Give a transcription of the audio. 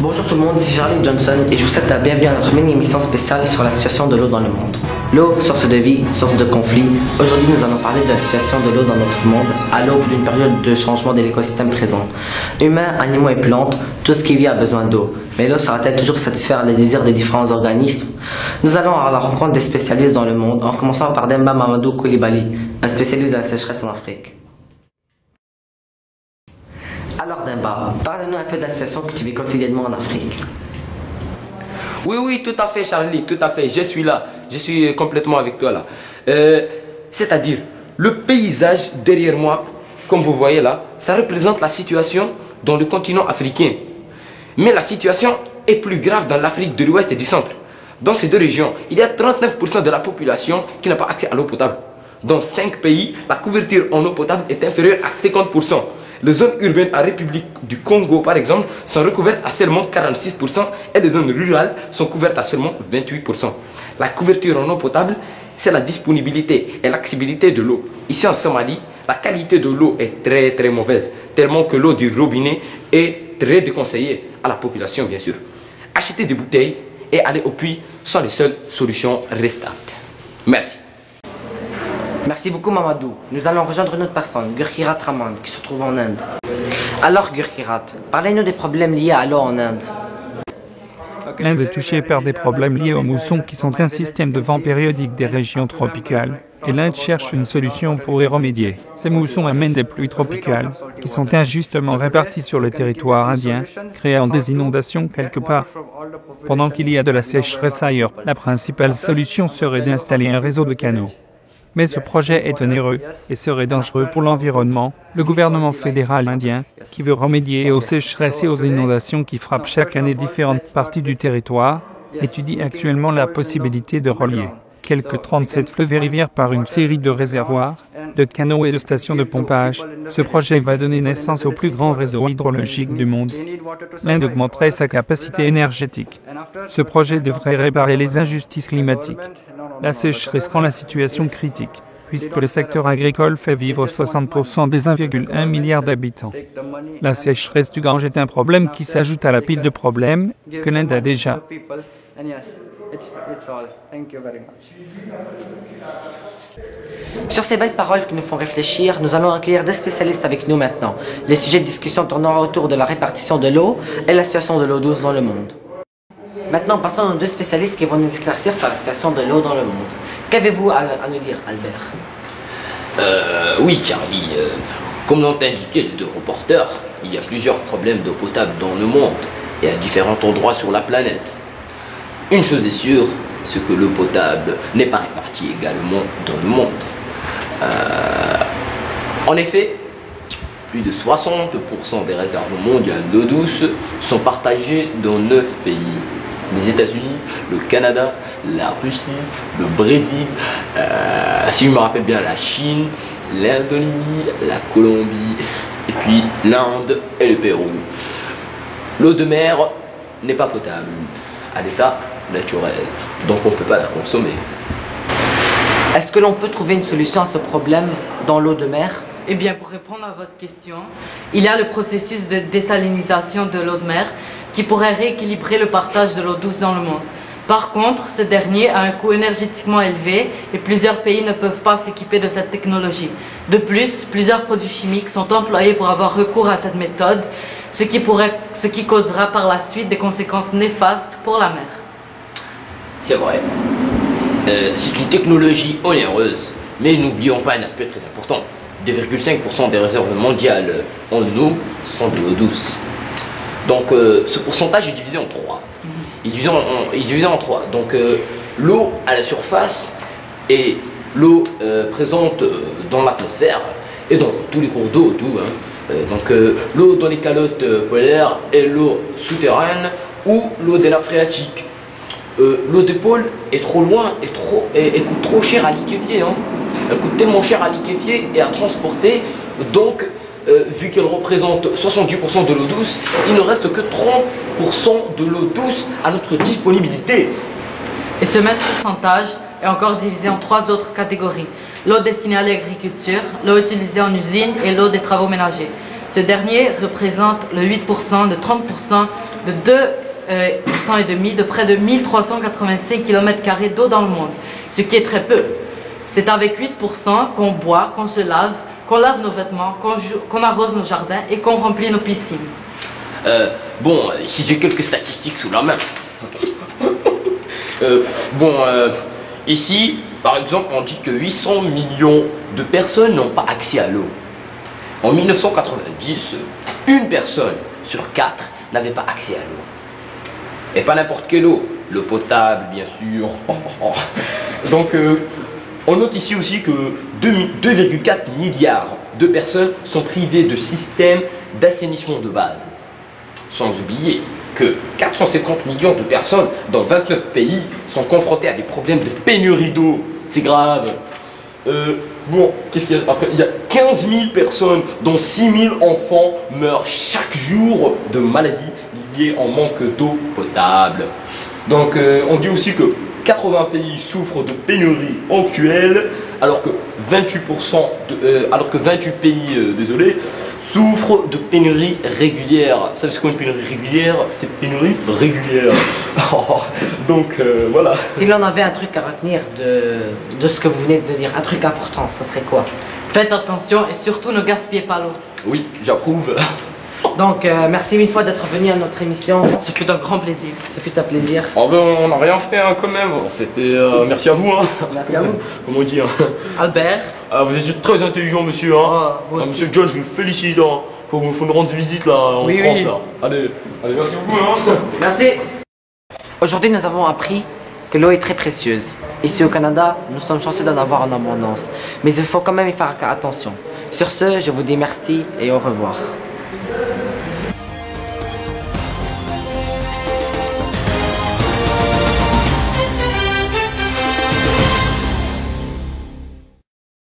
Bonjour tout le monde, c'est Charlie Johnson et je vous souhaite la bienvenue à notre mini-émission spéciale sur la situation de l'eau dans le monde. L'eau, source de vie, source de conflit. Aujourd'hui, nous allons parler de la situation de l'eau dans notre monde à l'aube d'une période de changement de l'écosystème présent. Humains, animaux et plantes, tout ce qui vit a besoin d'eau. Mais l'eau sera-t-elle toujours satisfaire les désirs des différents organismes? Nous allons à la rencontre des spécialistes dans le monde, en commençant par Demba Mamadou Koulibaly, un spécialiste de la sécheresse en Afrique. Alors Demba, parle-nous un peu de la situation que tu vis quotidiennement en Afrique. Oui, tout à fait Charlie, tout à fait, je suis là, je suis complètement avec toi là. C'est-à-dire, le paysage derrière moi, comme vous voyez là, ça représente la situation dans le continent africain. Mais la situation est plus grave dans l'Afrique de l'Ouest et du Centre. Dans ces deux régions, il y a 39% de la population qui n'a pas accès à l'eau potable. Dans 5 pays, la couverture en eau potable est inférieure à 50%. Les zones urbaines en République du Congo, par exemple, sont recouvertes à seulement 46% et les zones rurales sont couvertes à seulement 28%. La couverture en eau potable, c'est la disponibilité et l'accessibilité de l'eau. Ici en Somalie, la qualité de l'eau est très mauvaise, tellement que l'eau du robinet est très déconseillée à la population, bien sûr. Acheter des bouteilles et aller au puits sont les seules solutions restantes. Merci. Merci beaucoup Mamadou. Nous allons rejoindre une autre personne, Gurkirat Raman, qui se trouve en Inde. Alors Gurkirat, parlez-nous des problèmes liés à l'eau en Inde. L'Inde est touchée par des problèmes liés aux moussons qui sont un système de vent périodique des régions tropicales. Et l'Inde cherche une solution pour y remédier. Ces moussons amènent des pluies tropicales qui sont injustement réparties sur le territoire indien, créant des inondations quelque part. Pendant qu'il y a de la sécheresse ailleurs, la principale solution serait d'installer un réseau de canaux. Mais ce projet est onéreux et serait dangereux pour l'environnement. Le gouvernement fédéral indien, qui veut remédier aux sécheresses et aux inondations qui frappent chaque année différentes parties du territoire, étudie actuellement la possibilité de relier quelques 37 fleuves et rivières par une série de réservoirs, de canaux et de stations de pompage. Ce projet va donner naissance au plus grand réseau hydrologique du monde. L'Inde augmenterait sa capacité énergétique. Ce projet devrait réparer les injustices climatiques. La sécheresse rend la situation critique, puisque le secteur agricole fait vivre 60% des 1,1 milliard d'habitants. La sécheresse du Gange est un problème qui s'ajoute à la pile de problèmes que l'Inde a déjà. Sur ces belles paroles qui nous font réfléchir, nous allons accueillir deux spécialistes avec nous maintenant. Les sujets de discussion tourneront autour de la répartition de l'eau et la situation de l'eau douce dans le monde. Maintenant, passons aux deux spécialistes qui vont nous éclaircir sur la situation de l'eau dans le monde. Qu'avez-vous à nous dire, Albert? Oui, Charlie. Comme l'ont indiqué les deux reporters, il y a plusieurs problèmes d'eau potable dans le monde et à différents endroits sur la planète. Une chose est sûre, c'est que l'eau potable n'est pas répartie également dans le monde. En effet, plus de 60% des réserves mondiales d'eau douce sont partagées dans 9 pays. Les États-Unis, le Canada, la Russie, le Brésil, si je me rappelle bien, la Chine, l'Indonésie, la Colombie, et puis l'Inde et le Pérou. L'eau de mer n'est pas potable à l'état naturel, donc on ne peut pas la consommer. Est-ce que l'on peut trouver une solution à ce problème dans l'eau de mer? Eh bien, pour répondre à votre question, il y a le processus de désalinisation de l'eau de mer qui pourrait rééquilibrer le partage de l'eau douce dans le monde. Par contre, ce dernier a un coût énergétiquement élevé et plusieurs pays ne peuvent pas s'équiper de cette technologie. De plus, plusieurs produits chimiques sont employés pour avoir recours à cette méthode, ce qui causera par la suite des conséquences néfastes pour la mer. C'est vrai. C'est une technologie onéreuse, mais n'oublions pas un aspect très important. 2,5% des réserves mondiales en eau sont de l'eau douce. Donc ce pourcentage est divisé en 3. Il est divisé en 3. Donc l'eau à la surface et l'eau présente dans l'atmosphère et dans tous les cours d'eau, donc l'eau dans les calottes polaires et l'eau souterraine ou l'eau des nappes phréatiques. L'eau des pôles est trop loin et coûte trop cher à liquéfier. Elle coûte tellement cher à liquéfier et à transporter. Donc, vu qu'elle représente 70% de l'eau douce, il ne reste que 30% de l'eau douce à notre disponibilité. Et ce même pourcentage est encore divisé en 3 autres catégories. L'eau destinée à l'agriculture, l'eau utilisée en usine et l'eau des travaux ménagers. Ce dernier représente le 8% de 30% de 2,5% de près de 1385 km² d'eau dans le monde, ce qui est très peu. C'est avec 8% qu'on boit, qu'on se lave, qu'on lave nos vêtements, qu'on arrose nos jardins et qu'on remplit nos piscines. Bon, si j'ai quelques statistiques sous la main. Ici, par exemple, on dit que 800 millions de personnes n'ont pas accès à l'eau. En 1990, une personne sur 4 n'avait pas accès à l'eau. Et pas n'importe quelle eau, l'eau potable, bien sûr. Donc, on note ici aussi que 2,4 milliards de personnes sont privées de systèmes d'assainissement de base. Sans oublier que 450 millions de personnes dans 29 pays sont confrontées à des problèmes de pénurie d'eau. C'est grave. Qu'est-ce qu'il y a après? Il y a 15 000 personnes, dont 6 000 enfants, meurent chaque jour de maladies liées au manque d'eau potable. Donc, on dit aussi que 80 pays souffrent de pénurie actuelle, alors que 28 pays, souffrent de pénurie régulière. Vous savez ce qu'est une pénurie régulière? C'est pénurie régulière. Donc, voilà. Si l'on avait un truc à retenir de ce que vous venez de dire, un truc important, ça serait quoi? Faites attention et surtout ne gaspillez pas l'eau. Oui, j'approuve. Donc, merci mille fois d'être venu à notre émission. Ce fut un grand plaisir. Ce fut un plaisir. Oh ben, on n'a rien fait quand même. C'était. Merci à vous. Merci à vous. Comment dire? Albert. Vous êtes très intelligent, monsieur. Vous aussi. Monsieur John, je vous félicite. Faut nous rendre visite là en France. Là. Allez, merci beaucoup. Merci. Aujourd'hui, nous avons appris que l'eau est très précieuse. Ici au Canada, nous sommes chanceux d'en avoir en abondance. Mais il faut quand même y faire attention. Sur ce, je vous dis merci et au revoir.